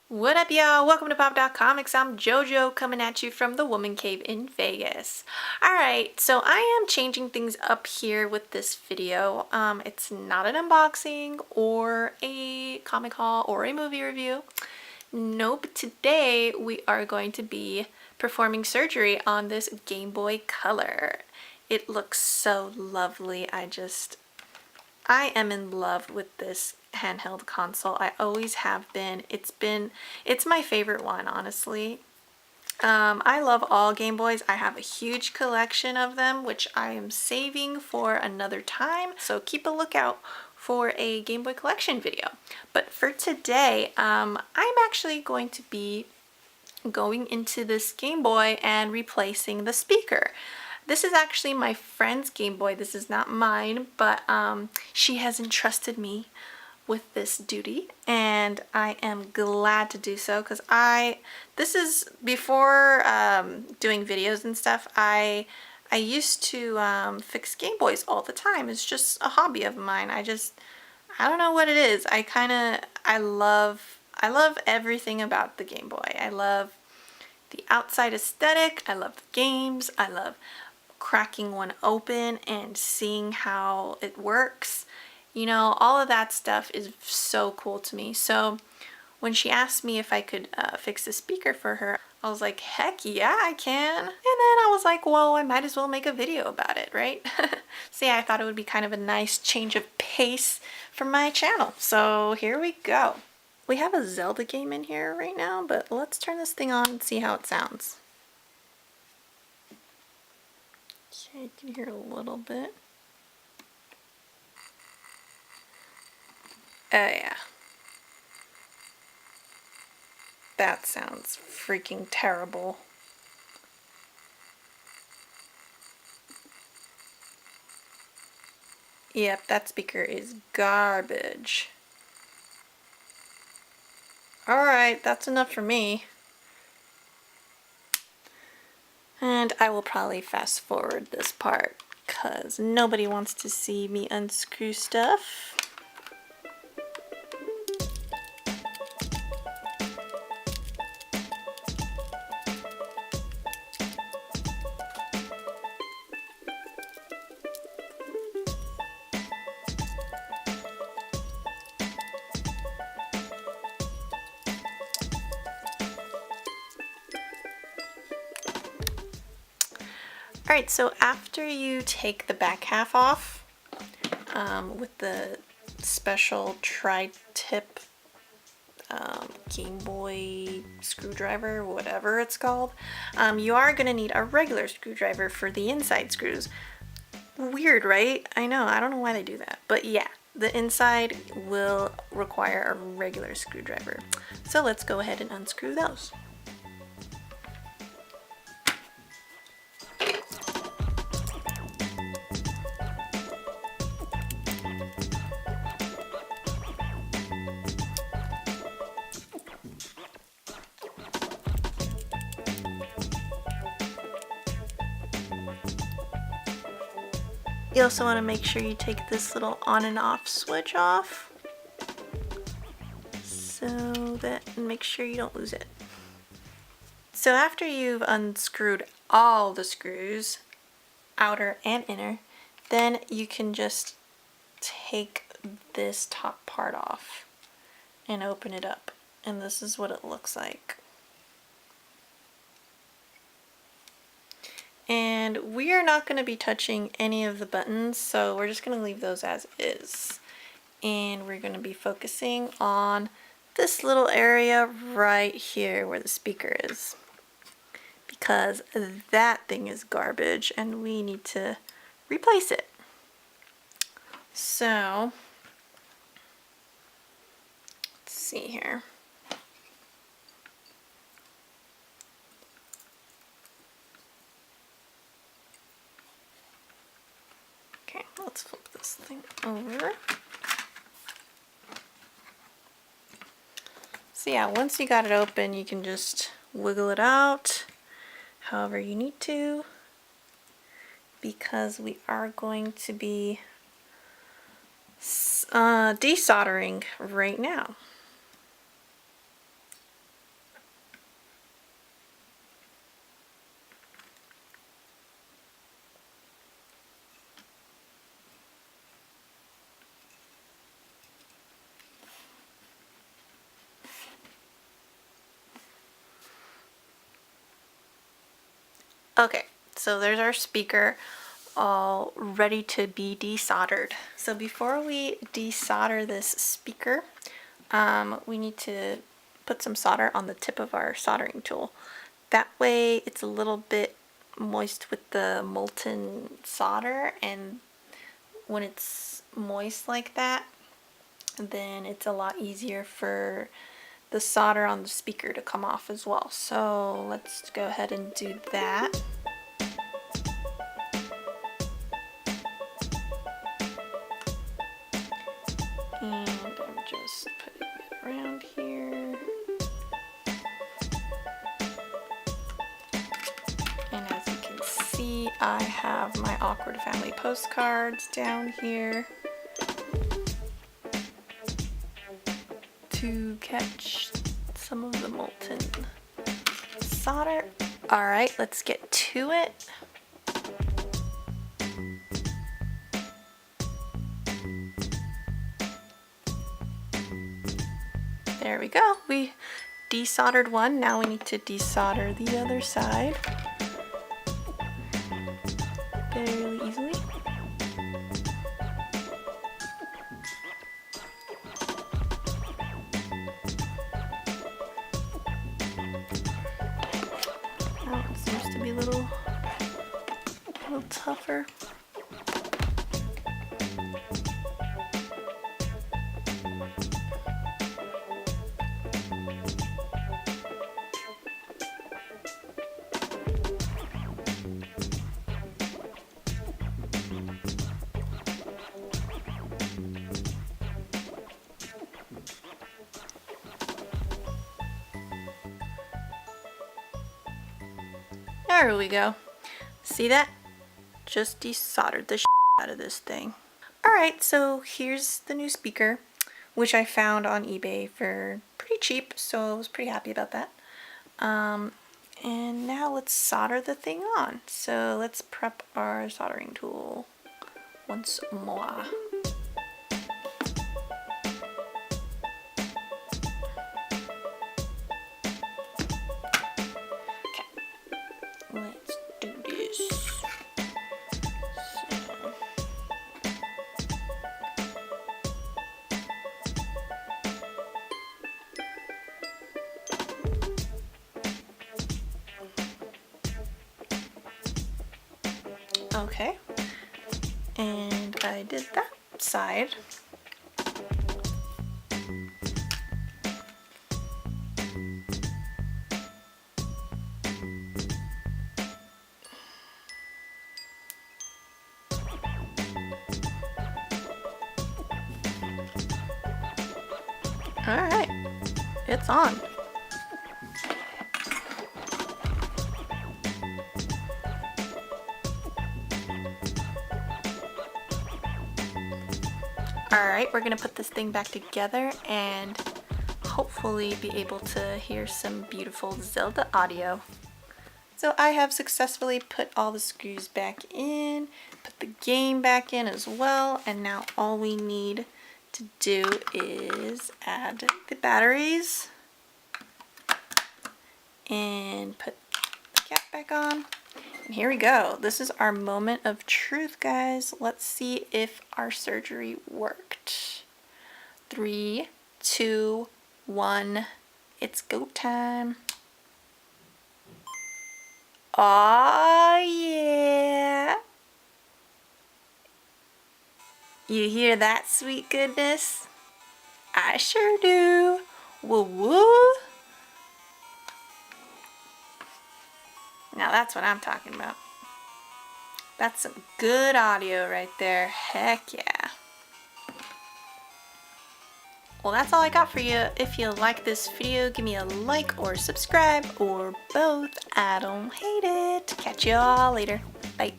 What up, y'all? Welcome to PopDotComix. I'm JoJo coming at you from the Woman Cave in Vegas. Alright, so I am changing things up here with this video. It's not an unboxing or a comic haul or a movie review. Nope, today we are going to be performing surgery on this Game Boy Color. It looks so lovely. I am in love with this handheld console. I always have been. It's my favorite one, honestly. I love all Game Boys. I have a huge collection of them, which I am saving for another time. So keep a lookout for a Game Boy collection video. But for today, I'm actually going to be going into this Game Boy and replacing the speaker. This is actually my friend's Game Boy. This is not mine, but she has entrusted me with this duty, and I am glad to do so because this is before doing videos and stuff. I used to fix Game Boys all the time. It's just a hobby of mine. I don't know what it is. I love everything about the Game Boy. I love the outside aesthetic. I love the games. I love cracking one open and seeing how it works. You know, all of that stuff is so cool to me. So when she asked me if I could fix the speaker for her, I was like, heck yeah, I can. And then I was like, well, I might as well make a video about it, right? So yeah, I thought it would be kind of a nice change of pace for my channel. So here we go. We have a Zelda game in here right now, but let's turn this thing on and see how it sounds. Okay, you can hear a little bit. Oh yeah. That sounds freaking terrible. Yep, that speaker is garbage. Alright, that's enough for me. And I will probably fast forward this part because nobody wants to see me unscrew stuff. Alright, so after you take the back half off with the special tri-tip Game Boy screwdriver, whatever it's called, you are going to need a regular screwdriver for the inside screws. Weird, right? I know, I don't know why they do that, but yeah, the inside will require a regular screwdriver. So let's go ahead and unscrew those. You also want to make sure you take this little on and off switch off so that, and make sure you don't lose it. So after you've unscrewed all the screws, outer and inner, then you can just take this top part off and open it up. And this is what it looks like. And we are not going to be touching any of the buttons, so we're just going to leave those as is. And we're going to be focusing on this little area right here where the speaker is, because that thing is garbage and we need to replace it. So let's see here. Okay, let's flip this thing over. So yeah, once you got it open, you can just wiggle it out however you need to, because we are going to be desoldering right now. Okay, so there's our speaker all ready to be desoldered. So before we desolder this speaker, we need to put some solder on the tip of our soldering tool. That way it's a little bit moist with the molten solder, and when it's moist like that, then it's a lot easier for the solder on the speaker to come off as well. So let's go ahead and do that. And I'm just putting it around here. And as you can see, I have my Awkward Family postcards down here to catch some of the molten solder. All right, let's get to it. There we go. We desoldered one. Now we need to desolder the other side fairly easily. Oh, it seems to be a little tougher. There we go. See that? Just desoldered the out of this thing. Alright, so here's the new speaker, which I found on eBay for pretty cheap, so I was pretty happy about that. And now let's solder the thing on. So let's prep our soldering tool once more. Let's do this. Okay, and I did that side. All right, it's on. Alright, we're gonna put this thing back together and hopefully be able to hear some beautiful Zelda audio. So I have successfully put all the screws back in, put the game back in as well, and now all we need to do is add the batteries and put the cap back on. And here we go. This is our moment of truth, guys. Let's see if our surgery worked. 3, 2, 1. It's go time. Aw, yeah. You hear that, sweet goodness? I sure do. Woo woo. Now that's what I'm talking about. That's some good audio right there. Heck yeah. Well, that's all I got for you. If you like this video, give me a like or subscribe or both. I don't hate it. Catch you all later. Bye.